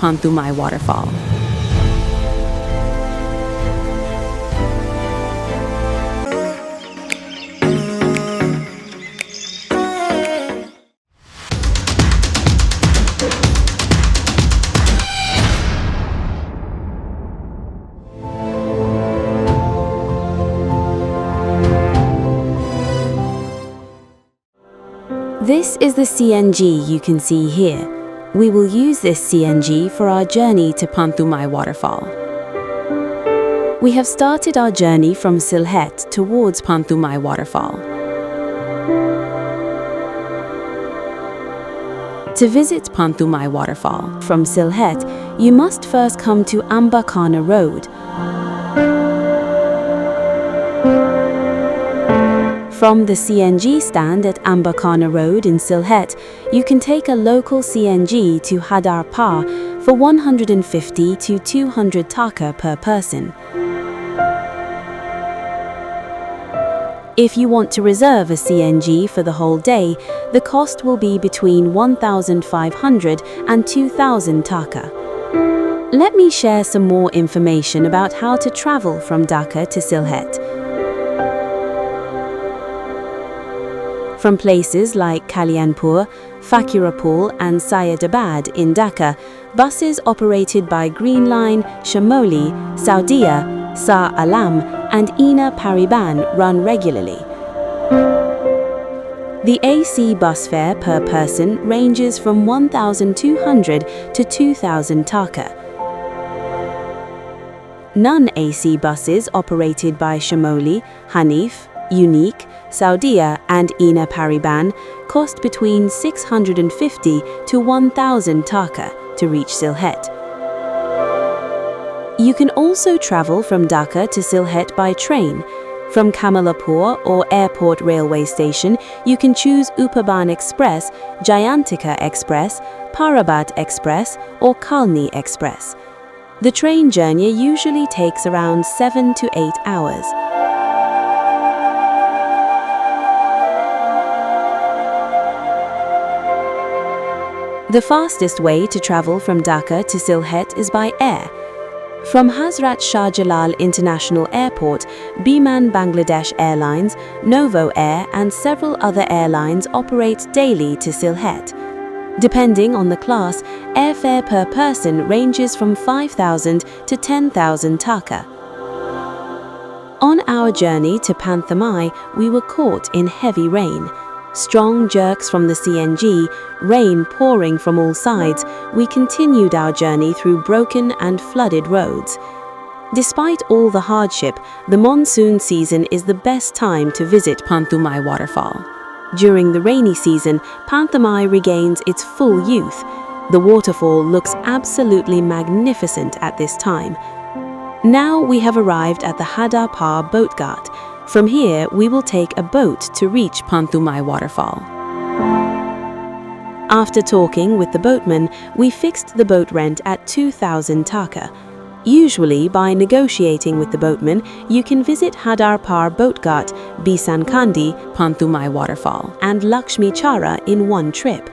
Panthumai Waterfall. This is the CNG you can see here. We will use this CNG for our journey to Panthumai Waterfall. We have started our journey from Sylhet towards Panthumai Waterfall. To visit Panthumai Waterfall from Sylhet, you must first come to Ambakana Road. From the CNG stand at Ambakana Road in Sylhet, you can take a local CNG to Hadar Par for 150 to 200 taka per person. If you want to reserve a CNG for the whole day, the cost will be between 1,500 and 2,000 taka. Let me share some more information about how to travel from Dhaka to Sylhet. From places like Kalyanpur, Fakirapur and Syedabad in Dhaka, buses operated by Green Line, Shamoli, Saudia, Shah Alam and Ina Pariban run regularly. The AC bus fare per person ranges from 1,200 to 2,000 taka. Non-AC buses operated by Shamoli, Hanif, Unique, Saudia and Ina Pariban cost between 650 to 1,000 taka to reach Sylhet. You can also travel from Dhaka to Sylhet by train. From Kamalapur or Airport Railway Station, you can choose Upaban Express, Jayantika Express, Parabat Express or Kalni Express. The train journey usually takes around 7 to 8 hours. The fastest way to travel from Dhaka to Sylhet is by air. From Hazrat Shah Jalal International Airport, Biman Bangladesh Airlines, Novo Air and several other airlines operate daily to Sylhet. Depending on the class, airfare per person ranges from 5,000 to 10,000 taka. On our journey to Panthumai, we were caught in heavy rain. Strong jerks from the CNG, rain pouring from all sides, we continued our journey through broken and flooded roads. Despite all the hardship, the monsoon season is the best time to visit Panthumai Waterfall. During the rainy season, Panthumai regains its full youth. The waterfall looks absolutely magnificent at this time. Now we have arrived at the Hadar Par boat ghat. From here, we will take a boat to reach Panthumai Waterfall. After talking with the boatman, we fixed the boat rent at 2,000 taka. Usually, by negotiating with the boatman, you can visit Hadar Par boat ghat, Bisankandi, Panthumai Waterfall, and Lakshmi Chara in one trip.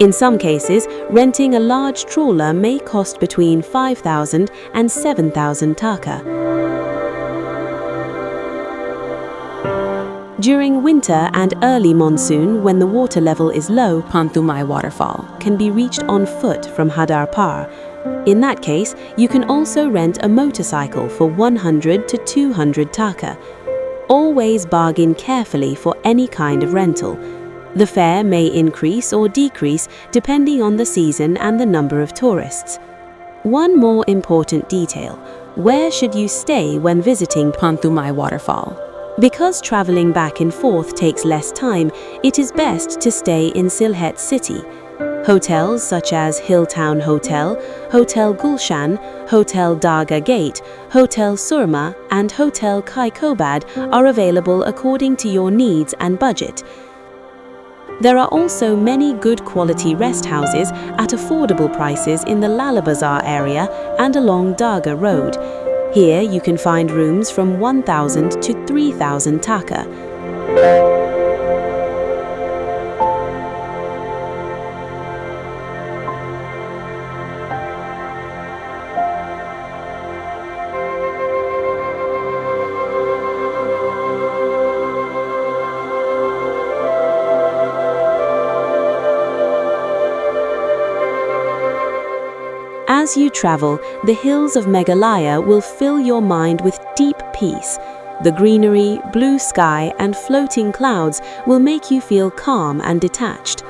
In some cases, renting a large trawler may cost between 5,000 and 7,000 taka. During winter and early monsoon, when the water level is low, Panthumai Waterfall can be reached on foot from Hadar Par. In that case, you can also rent a motorcycle for 100 to 200 taka. Always bargain carefully for any kind of rental. The fare may increase or decrease depending on the season and the number of tourists. One more important detail: where should you stay when visiting Panthumai Waterfall? Because traveling back and forth takes less time, it is best to stay in Sylhet city. Hotels such as Hilltown Hotel, Hotel Gulshan, Hotel Darga Gate, Hotel Surma and Hotel Kaikobad are available according to your needs and budget. There are also many good quality rest houses at affordable prices in the Lala Bazaar area and along Darga Road. Here you can find rooms from 1,000 to 3,000 taka. As you travel, the hills of Meghalaya will fill your mind with deep peace. The greenery, blue sky, and floating clouds will make you feel calm and detached.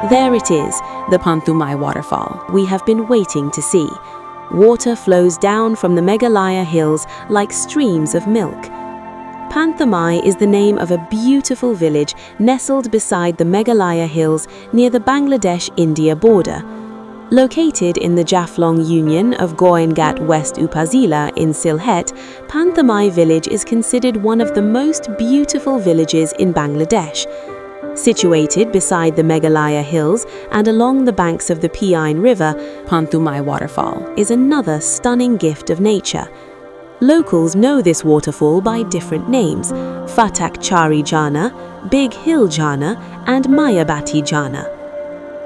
There it is, the Panthumai Waterfall we have been waiting to see. Water flows down from the Meghalaya hills like streams of milk. Panthumai is the name of a beautiful village nestled beside the Meghalaya hills near the Bangladesh-India border. Located in the Jaflong Union of Goengat West Upazila in Sylhet, Panthumai village is considered one of the most beautiful villages in Bangladesh. Situated beside the Meghalaya hills and along the banks of the Pine River, Panthumai Waterfall is another stunning gift of nature. Locals know this waterfall by different names: Fatak Chari Jharna, Big Hill Jharna, and Mayabati Jharna.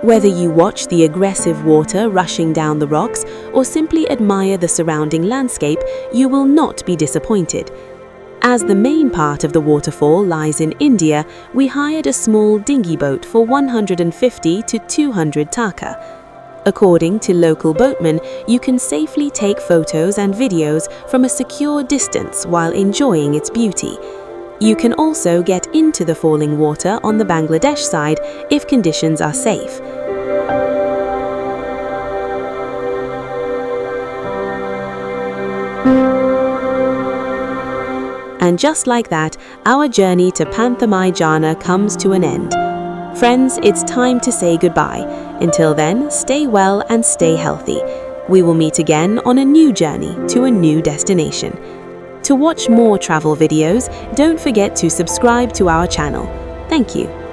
Whether you watch the aggressive water rushing down the rocks or simply admire the surrounding landscape, you will not be disappointed. As the main part of the waterfall lies in India, we hired a small dinghy boat for 150 to 200 taka. According to local boatmen, you can safely take photos and videos from a secure distance while enjoying its beauty. You can also get into the falling water on the Bangladesh side if conditions are safe. And just like that, our journey to Panthumai Jharna comes to an end. Friends, it's time to say goodbye. Until then, stay well and stay healthy. We will meet again on a new journey to a new destination. To watch more travel videos, don't forget to subscribe to our channel. Thank you.